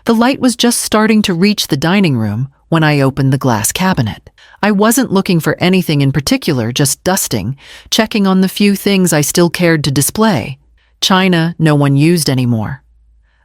The light was just starting to reach the dining room when I opened the glass cabinet. I wasn't looking for anything in particular, just dusting, checking on the few things I still cared to display. China no one used anymore.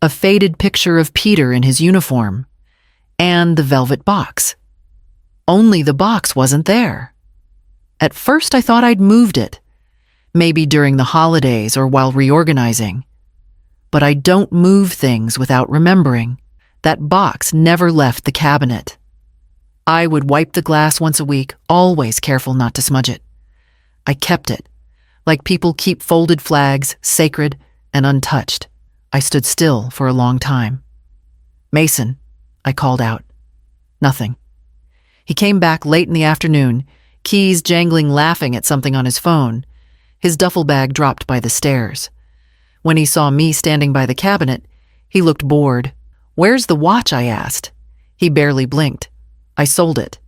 A faded picture of Peter in his uniform. And the velvet box. Only the box wasn't there. At first I thought I'd moved it, maybe during the holidays or while reorganizing. But I don't move things without remembering. That box never left the cabinet. I would wipe the glass once a week, always careful not to smudge it. I kept it, like people keep folded flags, sacred and untouched. I stood still for a long time. "Mason," I called out. Nothing. He came back late in the afternoon, keys jangling, laughing at something on his phone. His duffel bag dropped by the stairs. When he saw me standing by the cabinet, he looked bored. "Where's the watch?" I asked. He barely blinked. "I sold it.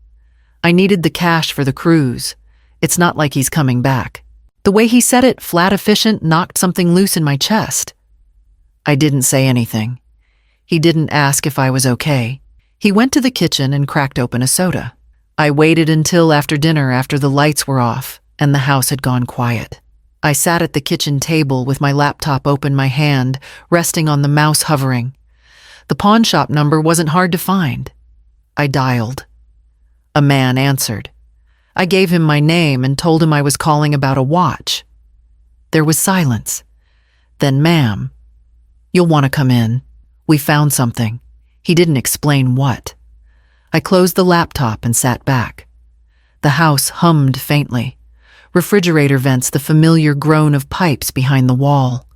I needed the cash for the cruise. It's not like he's coming back." The way he said it, flat efficient, knocked something loose in my chest. I didn't say anything. He didn't ask if I was okay. He went to the kitchen and cracked open a soda. I waited until after dinner, after the lights were off and the house had gone quiet. I sat at the kitchen table with my laptop open, my hand resting on the mouse hovering. The pawn shop number wasn't hard to find. I dialed. A man answered. I gave him my name and told him I was calling about a watch. There was silence. Then, "Ma'am, you'll want to come in. We found something." He didn't explain what. I closed the laptop and sat back. The house hummed faintly. Refrigerator vents, the familiar groan of pipes behind the wall.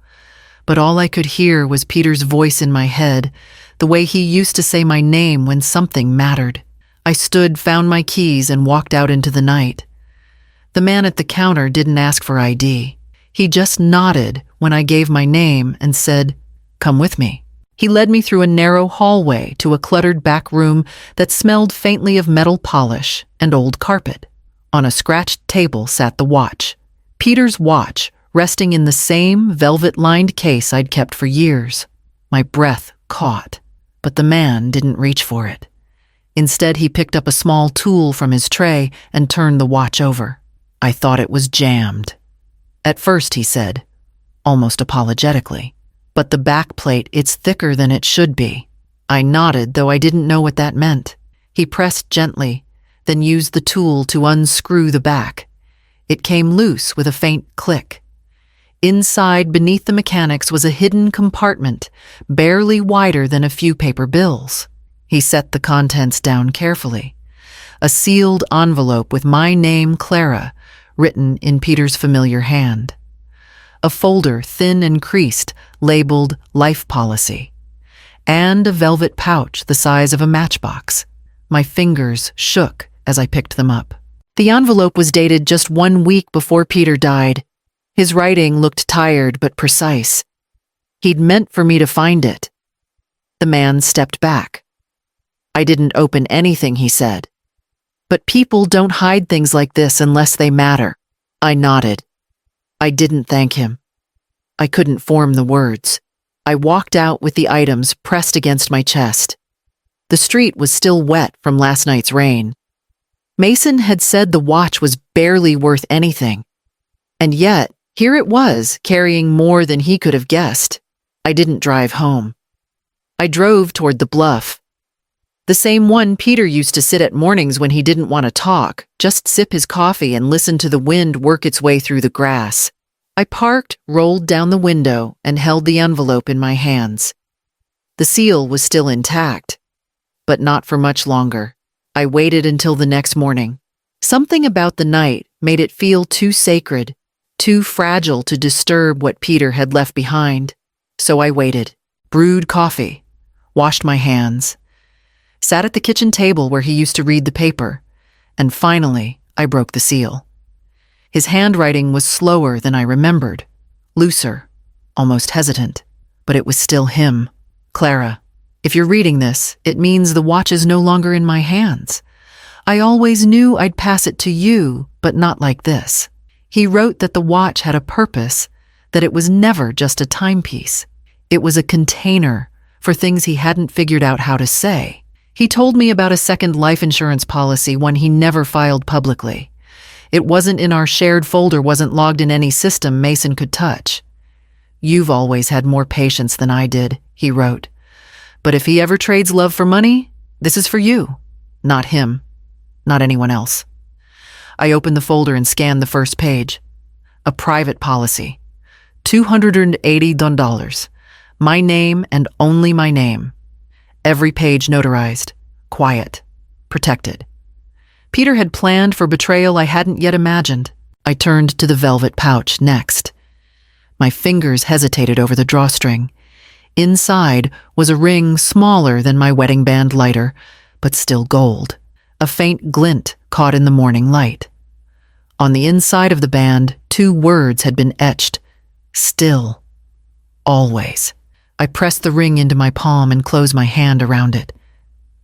But all I could hear was Peter's voice in my head, the way he used to say my name when something mattered. I stood, found my keys, and walked out into the night. The man at the counter didn't ask for ID. He just nodded when I gave my name and said, "Come with me." He led me through a narrow hallway to a cluttered back room that smelled faintly of metal polish and old carpet. On a scratched table sat the watch. Peter's watch, resting in the same velvet-lined case I'd kept for years. My breath caught, but the man didn't reach for it. Instead, he picked up a small tool from his tray and turned the watch over. I thought it was jammed. At first, he said, almost apologetically, "But the back plate, it's thicker than it should be." I nodded, though I didn't know what that meant. He pressed gently, then used the tool to unscrew the back. It came loose with a faint click. Inside, beneath the mechanics, was a hidden compartment, barely wider than a few paper bills. He set the contents down carefully. A sealed envelope with my name, Clara, written in Peter's familiar hand. A folder, thin and creased, labeled Life Policy. And a velvet pouch the size of a matchbox. My fingers shook as I picked them up. The envelope was dated just 1 week before Peter died. His writing looked tired but precise. He'd meant for me to find it. The man stepped back. "I didn't open anything," he said. "But people don't hide things like this unless they matter." I nodded. I didn't thank him. I couldn't form the words. I walked out with the items pressed against my chest. The street was still wet from last night's rain. Mason had said the watch was barely worth anything. And yet, here it was, carrying more than he could have guessed. I didn't drive home. I drove toward the bluff. The same one Peter used to sit at mornings when he didn't want to talk, just sip his coffee and listen to the wind work its way through the grass. I parked, rolled down the window, and held the envelope in my hands. The seal was still intact, but not for much longer. I waited until the next morning. Something about the night made it feel too sacred, too fragile to disturb what Peter had left behind. So I waited, brewed coffee, washed my hands, sat at the kitchen table where he used to read the paper, and finally, I broke the seal. His handwriting was slower than I remembered, looser, almost hesitant, but it was still him. "Clara, if you're reading this, it means the watch is no longer in my hands. I always knew I'd pass it to you, but not like this." He wrote that the watch had a purpose, that it was never just a timepiece. It was a container for things he hadn't figured out how to say. He told me about a second life insurance policy, one he never filed publicly. It wasn't in our shared folder, wasn't logged in any system Mason could touch. "You've always had more patience than I did," he wrote. "But if he ever trades love for money, this is for you. Not him. Not anyone else." I opened the folder and scanned the first page. A private policy. $280. My name and only my name. Every page notarized. Quiet. Protected. Peter had planned for betrayal I hadn't yet imagined. I turned to the velvet pouch next. My fingers hesitated over the drawstring. Inside was a ring smaller than my wedding band lighter, but still gold. A faint glint caught in the morning light. On the inside of the band, 2 words had been etched. Still. Always. I pressed the ring into my palm and closed my hand around it.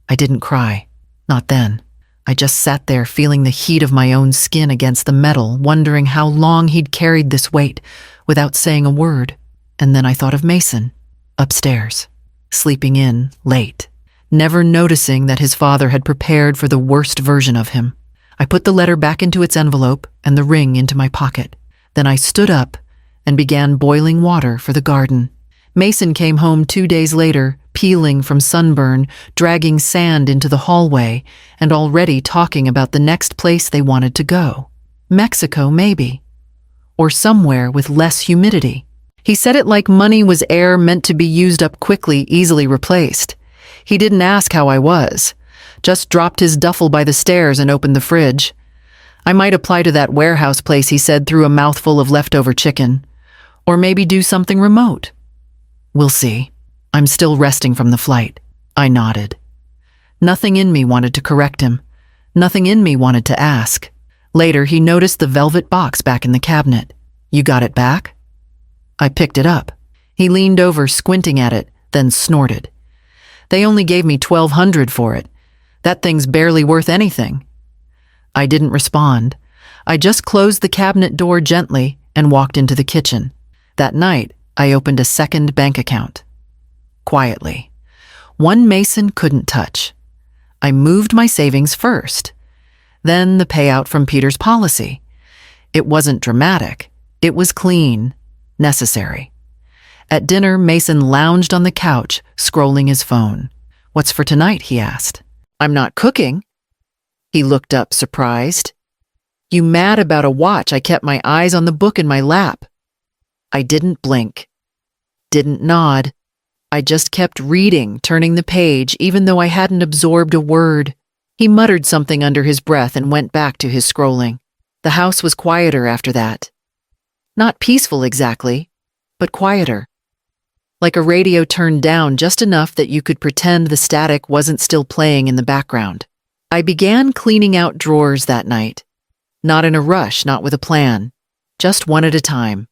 I didn't cry. Not then. I just sat there feeling the heat of my own skin against the metal, wondering how long he'd carried this weight without saying a word. And then I thought of Mason, upstairs, sleeping in late, never noticing that his father had prepared for the worst version of him. I put the letter back into its envelope and the ring into my pocket. Then I stood up and began boiling water for the garden. Mason came home 2 days later, peeling from sunburn, dragging sand into the hallway, and already talking about the next place they wanted to go. Mexico, maybe. Or somewhere with less humidity. He said it like money was air meant to be used up quickly, easily replaced. He didn't ask how I was. Just dropped his duffel by the stairs and opened the fridge. I might apply to that warehouse place, he said through a mouthful of leftover chicken. Or maybe do something remote. We'll see. I'm still resting from the flight. I nodded. Nothing in me wanted to correct him. Nothing in me wanted to ask. Later, he noticed the velvet box back in the cabinet. "You got it back?" I picked it up. He leaned over, squinting at it, then snorted. "They only gave me $1,200 for it. That thing's barely worth anything." I didn't respond. I just closed the cabinet door gently and walked into the kitchen. That night, I opened a second bank account. Quietly. One Mason couldn't touch. I moved my savings first. Then the payout from Peter's policy. It wasn't dramatic. It was clean. Necessary. At dinner, Mason lounged on the couch, scrolling his phone. "What's for tonight?" he asked. "I'm not cooking." He looked up, surprised. "You mad about a watch?" I kept my eyes on the book in my lap. I didn't blink. Didn't nod. I just kept reading, turning the page, even though I hadn't absorbed a word. He muttered something under his breath and went back to his scrolling. The house was quieter after that. Not peaceful exactly, but quieter. Like a radio turned down just enough that you could pretend the static wasn't still playing in the background. I began cleaning out drawers that night. Not in a rush, not with a plan. Just one at a time.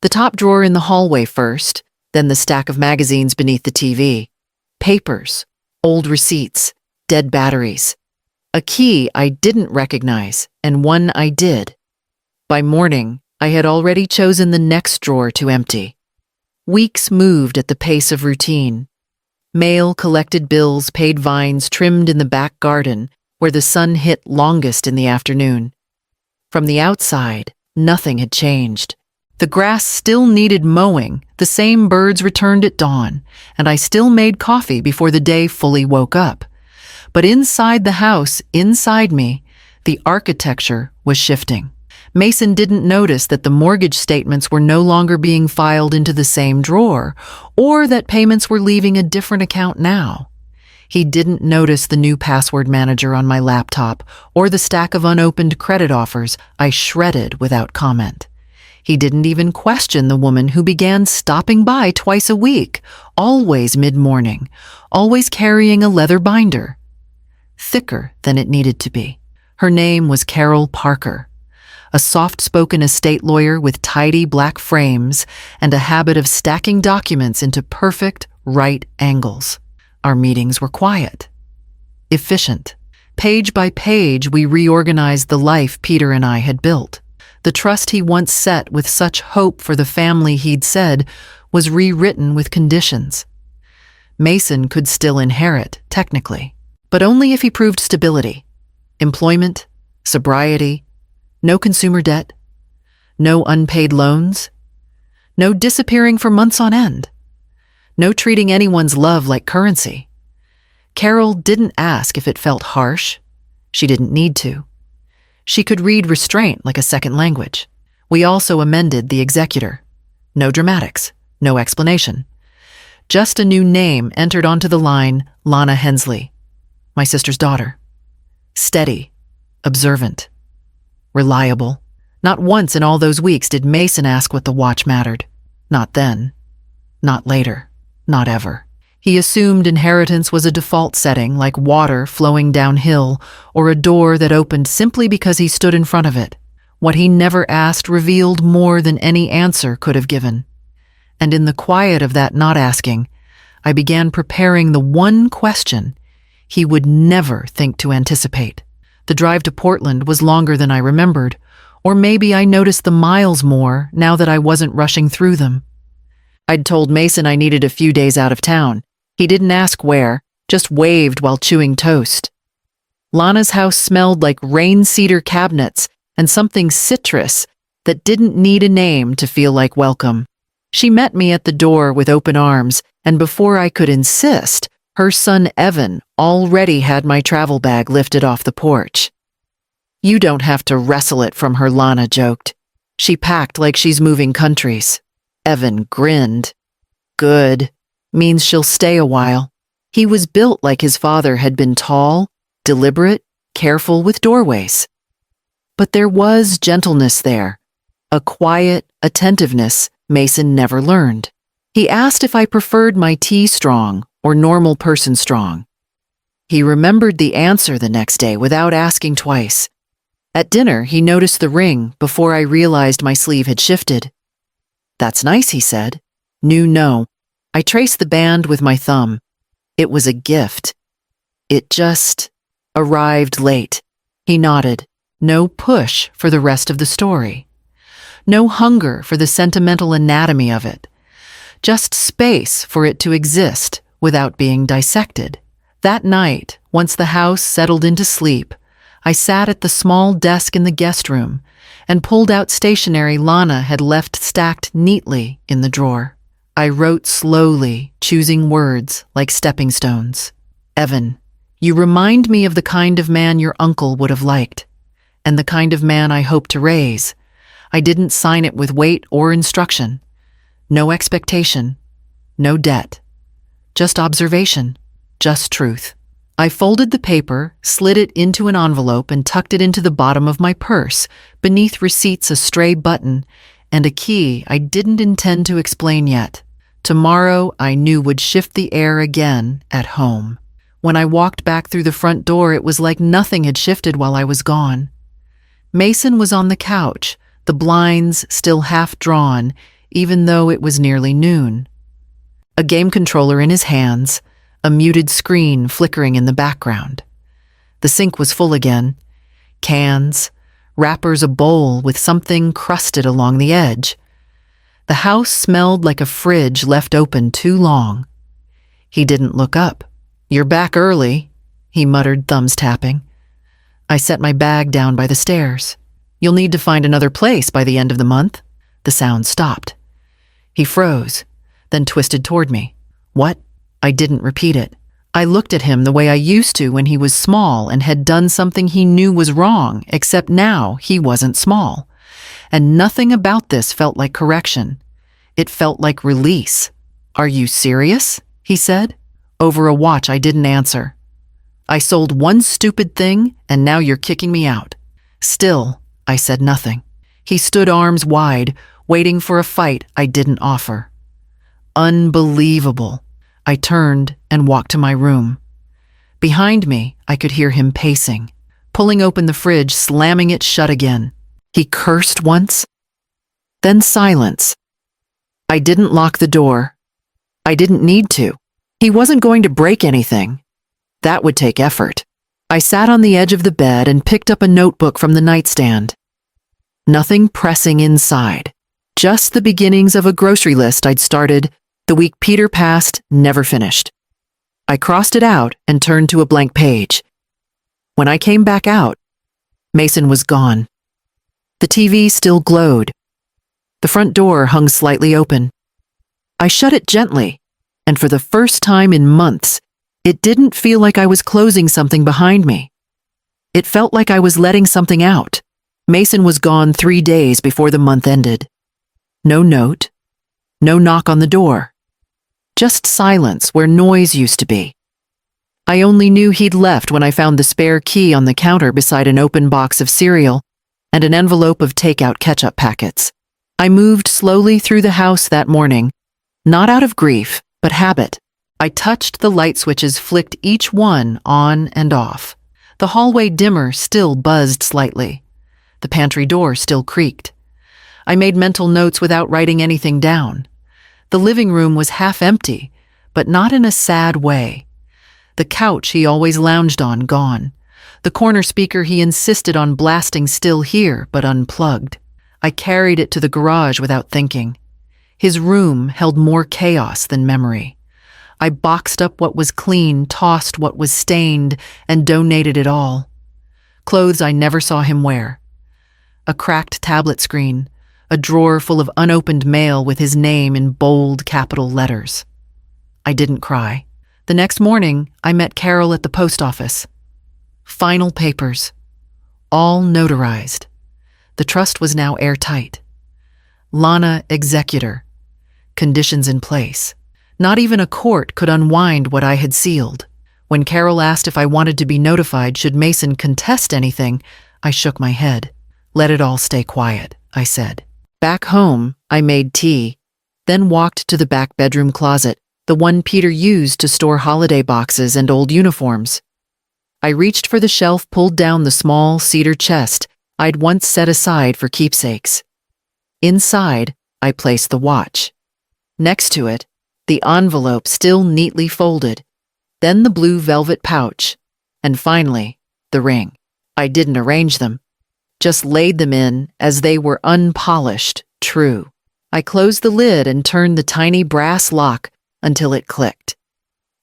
The top drawer in the hallway first, then the stack of magazines beneath the TV. Papers, old receipts, dead batteries. A key I didn't recognize, and one I did. By morning, I had already chosen the next drawer to empty. Weeks moved at the pace of routine. Mail, collected bills, paid vines trimmed in the back garden, where the sun hit longest in the afternoon. From the outside, nothing had changed. The grass still needed mowing, the same birds returned at dawn, and I still made coffee before the day fully woke up. But inside the house, inside me, the architecture was shifting. Mason didn't notice that the mortgage statements were no longer being filed into the same drawer, or that payments were leaving a different account now. He didn't notice the new password manager on my laptop, or the stack of unopened credit offers I shredded without comment. He didn't even question the woman who began stopping by twice a week, always mid-morning, always carrying a leather binder. Thicker than it needed to be. Her name was Carol Parker, a soft-spoken estate lawyer with tidy black frames and a habit of stacking documents into perfect, right angles. Our meetings were quiet, efficient. Page by page, we reorganized the life Peter and I had built. The trust he once set with such hope for the family he'd said was rewritten with conditions. Mason could still inherit, technically, but only if he proved stability, employment, sobriety, no consumer debt, no unpaid loans, no disappearing for months on end, no treating anyone's love like currency. Carol didn't ask if it felt harsh. She didn't need to. She could read restraint like a second language. We also amended the executor. No dramatics, no explanation. Just a new name entered onto the line, Lana Hensley, my sister's daughter. Steady, observant, reliable. Not once in all those weeks did Mason ask what the watch mattered. Not then. Not later. Not ever. He assumed inheritance was a default setting, like water flowing downhill, or a door that opened simply because he stood in front of it. What he never asked revealed more than any answer could have given. And in the quiet of that not asking, I began preparing the one question he would never think to anticipate. The drive to Portland was longer than I remembered, or maybe I noticed the miles more now that I wasn't rushing through them. I'd told Mason I needed a few days out of town. He didn't ask where, just waved while chewing toast. Lana's house smelled like rain cedar cabinets and something citrus that didn't need a name to feel like welcome. She met me at the door with open arms, and before I could insist, her son Evan already had my travel bag lifted off the porch. "You don't have to wrestle it from her," Lana joked. She packed like she's moving countries. Evan grinned. "Good. Means she'll stay a while." He was built like his father had been, tall, deliberate, careful with doorways. But there was gentleness there, a quiet attentiveness Mason never learned. He asked if I preferred my tea strong or normal person strong. He remembered the answer the next day without asking twice. At dinner, he noticed the ring before I realized my sleeve had shifted. "That's nice," he said. No. I traced the band with my thumb. It was a gift. It just arrived late. He nodded. No push for the rest of the story. No hunger for the sentimental anatomy of it. Just space for it to exist without being dissected. That night, once the house settled into sleep, I sat at the small desk in the guest room and pulled out stationery Lana had left stacked neatly in the drawer. I wrote slowly, choosing words like stepping stones. "Evan, you remind me of the kind of man your uncle would have liked, and the kind of man I hope to raise." I didn't sign it with weight or instruction. No expectation, no debt. Just observation, just truth. I folded the paper, slid it into an envelope, and tucked it into the bottom of my purse, beneath receipts, a stray button, and a key I didn't intend to explain yet. Tomorrow, I knew, would shift the air again at home. When I walked back through the front door, it was like nothing had shifted while I was gone. Mason was on the couch, the blinds still half drawn, even though it was nearly noon. A game controller in his hands, a muted screen flickering in the background. The sink was full again. Cans, wrappers, a bowl with something crusted along the edge. The house smelled like a fridge left open too long. He didn't look up. "You're back early," he muttered, thumbs tapping. I set my bag down by the stairs. "You'll need to find another place by the end of the month." The sound stopped. He froze, then twisted toward me. "What?" I didn't repeat it. I looked at him the way I used to when he was small and had done something he knew was wrong, except now he wasn't small. And nothing about this felt like correction. It felt like release. "Are you serious?" he said. Over a watch, I didn't answer. "I sold one stupid thing, and now you're kicking me out." Still, I said nothing. He stood arms wide, waiting for a fight I didn't offer. Unbelievable. I turned and walked to my room. Behind me, I could hear him pacing, pulling open the fridge, slamming it shut again. He cursed once, then silence. I didn't lock the door. I didn't need to. He wasn't going to break anything. That would take effort. I sat on the edge of the bed and picked up a notebook from the nightstand. Nothing pressing inside. Just the beginnings of a grocery list I'd started the week Peter passed, never finished. I crossed it out and turned to a blank page. When I came back out, Mason was gone. The TV still glowed. The front door hung slightly open. I shut it gently, and for the first time in months, it didn't feel like I was closing something behind me. It felt like I was letting something out. Mason was gone 3 days before the month ended. No note, no knock on the door. Just silence where noise used to be. I only knew he'd left when I found the spare key on the counter beside an open box of cereal and an envelope of takeout ketchup packets. I moved slowly through the house that morning, not out of grief, but habit. I touched the light switches, flicked each one on and off. The hallway dimmer still buzzed slightly. The pantry door still creaked. I made mental notes without writing anything down. The living room was half empty, but not in a sad way. The couch he always lounged on gone. The corner speaker he insisted on blasting still here, but unplugged. I carried it to the garage without thinking. His room held more chaos than memory. I boxed up what was clean, tossed what was stained, and donated it all. Clothes I never saw him wear. A cracked tablet screen, a drawer full of unopened mail with his name in bold capital letters. I didn't cry. The next morning, I met Carol at the post office. Final papers. All notarized. The trust was now airtight. Lana executor. Conditions in place. Not even a court could unwind what I had sealed. When Carol asked if I wanted to be notified should Mason contest anything, I shook my head. Let it all stay quiet, I said. Back home, I made tea, then walked to the back bedroom closet, the one Peter used to store holiday boxes and old uniforms. I reached for the shelf, pulled down the small cedar chest I'd once set aside for keepsakes. Inside, I placed the watch. Next to it, the envelope still neatly folded, then the blue velvet pouch, and finally, the ring. I didn't arrange them, just laid them in as they were unpolished, true. I closed the lid and turned the tiny brass lock until it clicked.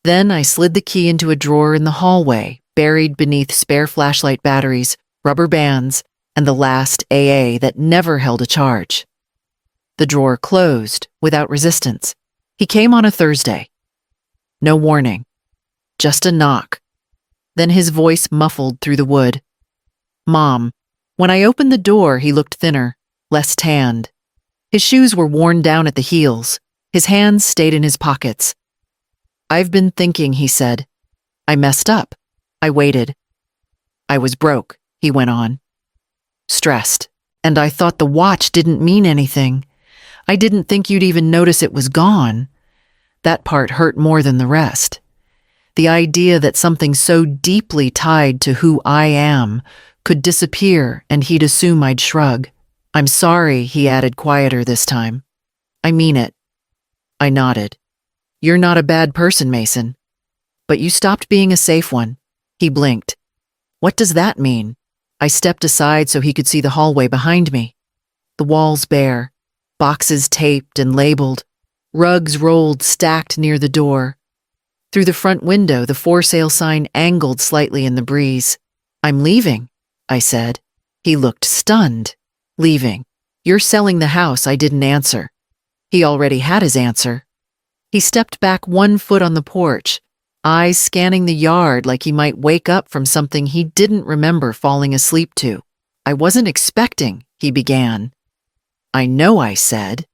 Then I slid the key into a drawer in the hallway, buried beneath spare flashlight batteries, rubber bands, and the last AA that never held a charge. The drawer closed without resistance. He came on a Thursday. No warning. Just a knock. Then his voice muffled through the wood. Mom. When I opened the door, he looked thinner, less tanned. His shoes were worn down at the heels. His hands stayed in his pockets. I've been thinking, he said. I messed up. I waited. I was broke, he went on. Stressed. And I thought the watch didn't mean anything. I didn't think you'd even notice it was gone. That part hurt more than the rest. The idea that something so deeply tied to who I am could disappear and he'd assume I'd shrug. I'm sorry, he added quieter this time. I mean it. I nodded. You're not a bad person, Mason. But you stopped being a safe one. He blinked. What does that mean? I stepped aside so he could see the hallway behind me. The walls bare. Boxes taped and labeled, rugs rolled stacked near the door. Through the front window, the for sale sign angled slightly in the breeze. I'm leaving, I said. He looked stunned. Leaving. You're selling the house, I didn't answer. He already had his answer. He stepped back 1 foot on the porch, eyes scanning the yard like he might wake up from something he didn't remember falling asleep to. I wasn't expecting, he began. I know, I said.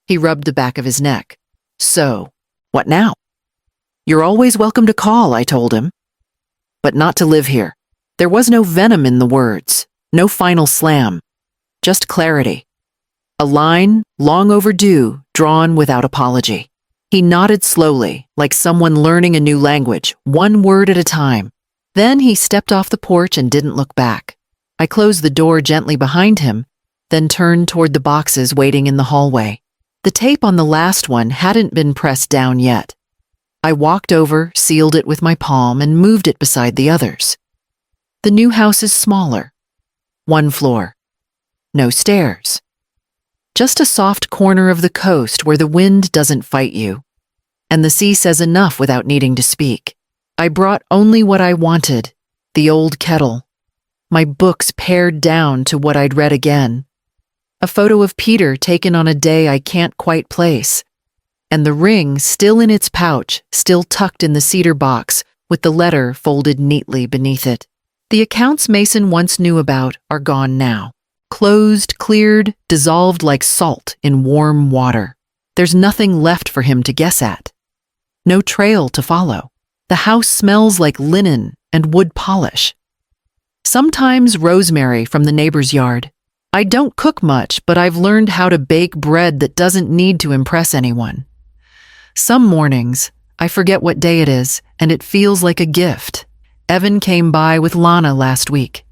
He rubbed the back of his neck. So, what now? You're always welcome to call, I told him. But not to live here. There was no venom in the words, no final slam, just clarity. A line, long overdue, drawn without apology. He nodded slowly, like someone learning a new language, 1 word at a time. Then he stepped off the porch and didn't look back. I closed the door gently behind him, then turned toward the boxes waiting in the hallway. The tape on the last one hadn't been pressed down yet. I walked over, sealed it with my palm, and moved it beside the others. The new house is smaller. 1 floor. No stairs. Just a soft corner of the coast where the wind doesn't fight you. and the sea says enough without needing to speak. I brought only what I wanted, the old kettle, my books pared down to what I'd read again, a photo of Peter taken on a day I can't quite place, and the ring still in its pouch, still tucked in the cedar box, with the letter folded neatly beneath it. The accounts Mason once knew about are gone now. Closed, cleared, dissolved like salt in warm water. There's nothing left for him to guess at. No trail to follow. The house smells like linen and wood polish. Sometimes rosemary from the neighbor's yard. I don't cook much, but I've learned how to bake bread that doesn't need to impress anyone. Some mornings, I forget what day it is, and it feels like a gift. Evan came by with Lana last week.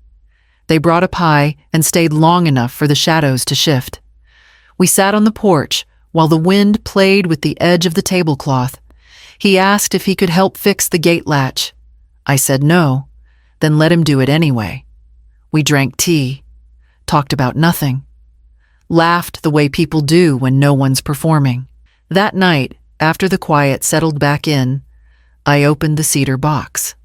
They brought a pie and stayed long enough for the shadows to shift. We sat on the porch while the wind played with the edge of the tablecloth. He asked if he could help fix the gate latch. I said no, then let him do it anyway. We drank tea, talked about nothing, laughed the way people do when no one's performing. That night, after the quiet settled back in, I opened the cedar box.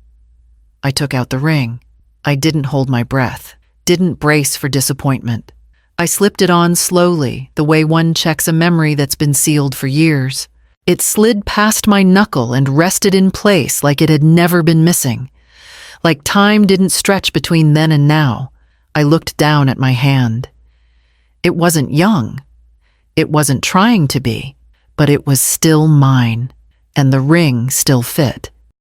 I took out the ring. I didn't hold my breath, didn't brace for disappointment. I slipped it on slowly, the way one checks a memory that's been sealed for years. It slid past my knuckle and rested in place like it had never been missing. Like time didn't stretch between then and now. I looked down at my hand. It wasn't young. It wasn't trying to be, but it was still mine, and the ring still fit.